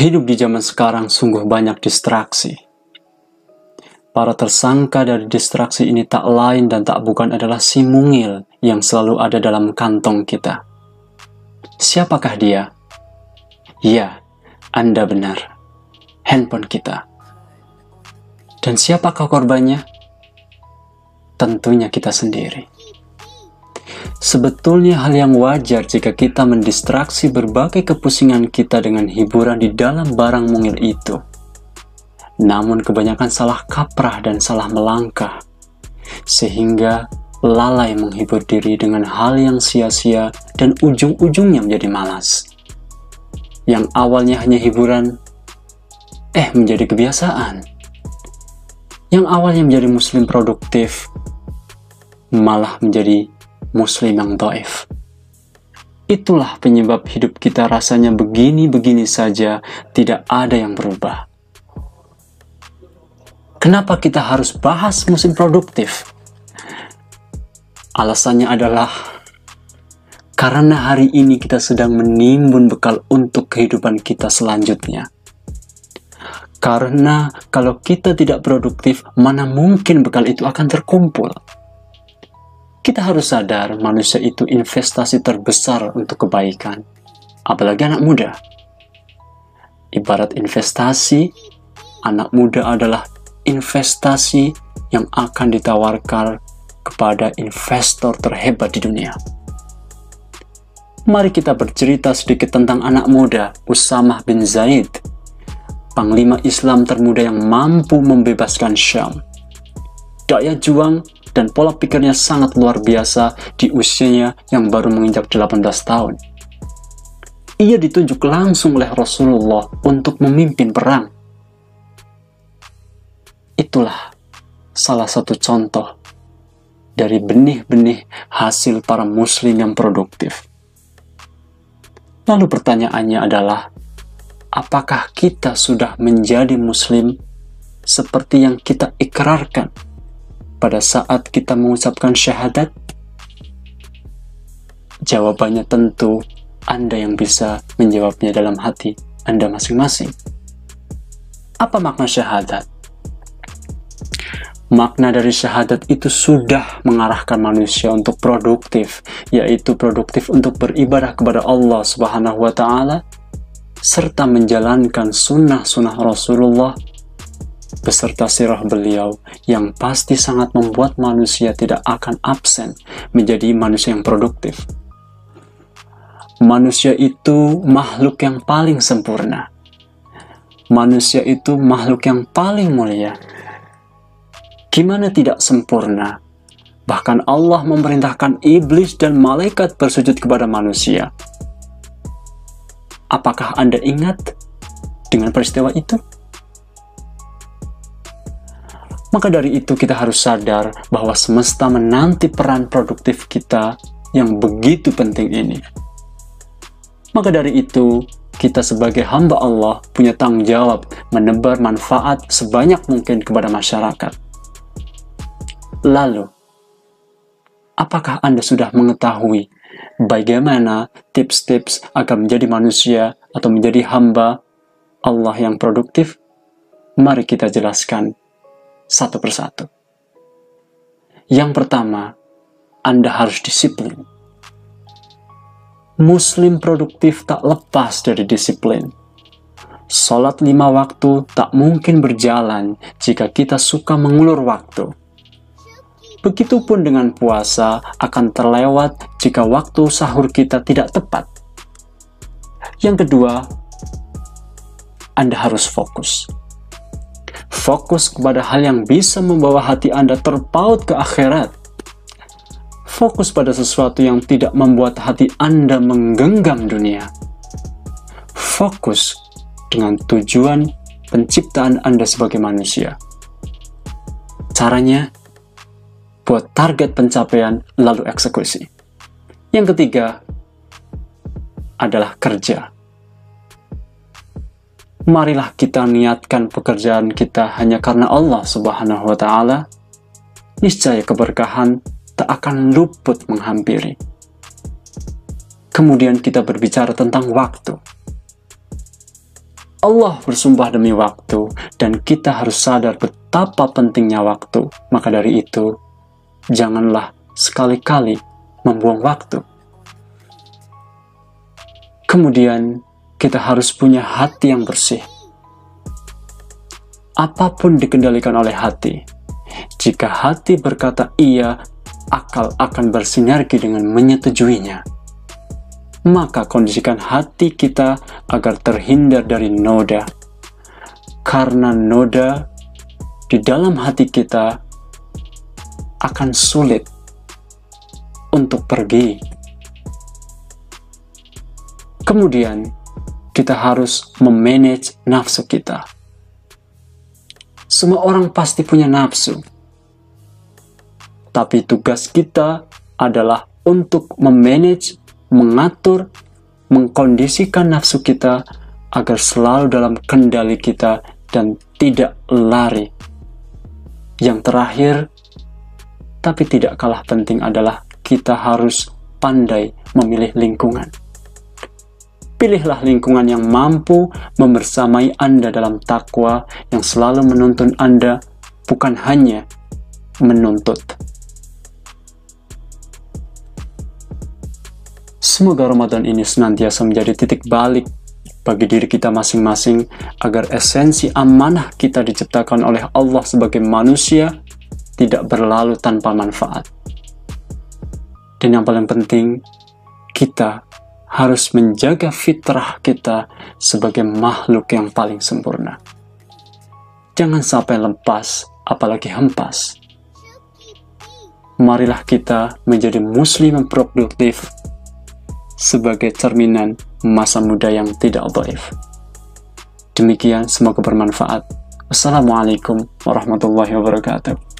Hidup di zaman sekarang sungguh banyak distraksi. Para tersangka dari distraksi ini tak lain dan tak bukan adalah si mungil yang selalu ada dalam kantong kita. Siapakah dia? Ya, Anda benar. Handphone kita. Dan siapakah korbannya? Tentunya kita sendiri. Sebetulnya hal yang wajar jika kita mendistraksi berbagai kepusingan kita dengan hiburan di dalam barang mungil itu. Namun kebanyakan salah kaprah dan salah melangkah, sehingga lalai menghibur diri dengan hal yang sia-sia dan ujung-ujungnya menjadi malas. Yang awalnya hanya hiburan, menjadi kebiasaan. Yang awalnya menjadi muslim produktif, malah menjadi muslim yang dhaif. Itulah penyebab hidup kita rasanya begini-begini saja, tidak ada yang berubah. Kenapa kita harus bahas muslim produktif? Alasannya adalah karena hari ini kita sedang menimbun bekal untuk kehidupan kita selanjutnya. Karena kalau kita tidak produktif, mana mungkin bekal itu akan terkumpul. Kita harus sadar manusia itu investasi terbesar untuk kebaikan, apalagi anak muda. Ibarat investasi, anak muda adalah investasi yang akan ditawarkan kepada investor terhebat di dunia. Mari kita bercerita sedikit tentang anak muda Usamah bin Zaid, panglima Islam termuda yang mampu membebaskan Syam. Daya juang dan pola pikirnya sangat luar biasa di usianya yang baru menginjak 18 tahun. Ia ditunjuk langsung oleh Rasulullah untuk memimpin perang. Itulah salah satu contoh dari benih-benih hasil para muslim yang produktif. Lalu pertanyaannya adalah, apakah kita sudah menjadi muslim seperti yang kita ikrarkan pada saat kita mengucapkan syahadat? Jawabannya tentu Anda yang bisa menjawabnya dalam hati Anda masing-masing. Apa makna syahadat? Makna dari syahadat itu sudah mengarahkan manusia untuk produktif, yaitu produktif untuk beribadah kepada Allah Subhanahu wa Ta'ala, serta menjalankan sunnah-sunnah Rasulullah beserta sirah beliau yang pasti sangat membuat manusia tidak akan absen menjadi manusia yang produktif. Manusia itu makhluk yang paling sempurna. Manusia itu makhluk yang paling mulia. Gimana tidak sempurna? Bahkan Allah memerintahkan iblis dan malaikat bersujud kepada manusia. Apakah Anda ingat dengan peristiwa itu? Maka dari itu kita harus sadar bahwa semesta menanti peran produktif kita yang begitu penting ini. Maka dari itu, kita sebagai hamba Allah punya tanggung jawab menebar manfaat sebanyak mungkin kepada masyarakat. Lalu, apakah Anda sudah mengetahui bagaimana tips-tips agar menjadi manusia atau menjadi hamba Allah yang produktif? Mari kita jelaskan satu persatu. Yang pertama, Anda harus disiplin. Muslim produktif tak lepas dari disiplin. Salat 5 waktu tak mungkin berjalan jika kita suka mengulur waktu. Begitupun dengan puasa akan terlewat jika waktu sahur kita tidak tepat. Yang kedua, Anda harus fokus. Fokus kepada hal yang bisa membawa hati Anda terpaut ke akhirat. Fokus pada sesuatu yang tidak membuat hati Anda menggenggam dunia. Fokus dengan tujuan penciptaan Anda sebagai manusia. Caranya, buat target pencapaian lalu eksekusi. Yang ketiga adalah kerja. Marilah kita niatkan pekerjaan kita hanya karena Allah Subhanahu wa Ta'ala. Niscaya keberkahan tak akan luput menghampiri. Kemudian kita berbicara tentang waktu. Allah bersumpah demi waktu, dan kita harus sadar betapa pentingnya waktu. Maka dari itu, janganlah sekali-kali membuang waktu. Kemudian, kita harus punya hati yang bersih. Apapun dikendalikan oleh hati. Jika hati berkata iya, akal akan bersinergi dengan menyetujuinya. Maka kondisikan hati kita agar terhindar dari noda. Karena noda di dalam hati kita akan sulit untuk pergi. Kemudian, kita harus memanage nafsu kita. Semua orang pasti punya nafsu. Tapi tugas kita adalah untuk memanage, mengatur, mengkondisikan nafsu kita agar selalu dalam kendali kita dan tidak lari. Yang terakhir, tapi tidak kalah penting adalah kita harus pandai memilih lingkungan. Pilihlah lingkungan yang mampu membersamai Anda dalam takwa, yang selalu menuntun Anda, bukan hanya menuntut. Semoga Ramadan ini senantiasa menjadi titik balik bagi diri kita masing-masing, agar esensi amanah kita diciptakan oleh Allah sebagai manusia tidak berlalu tanpa manfaat. Dan yang paling penting, kita harus menjaga fitrah kita sebagai makhluk yang paling sempurna. Jangan sampai lepas, apalagi hempas. Marilah kita menjadi muslim yang produktif sebagai cerminan masa muda yang tidak dhaif. Demikian, semoga bermanfaat. Wassalamualaikum warahmatullahi wabarakatuh.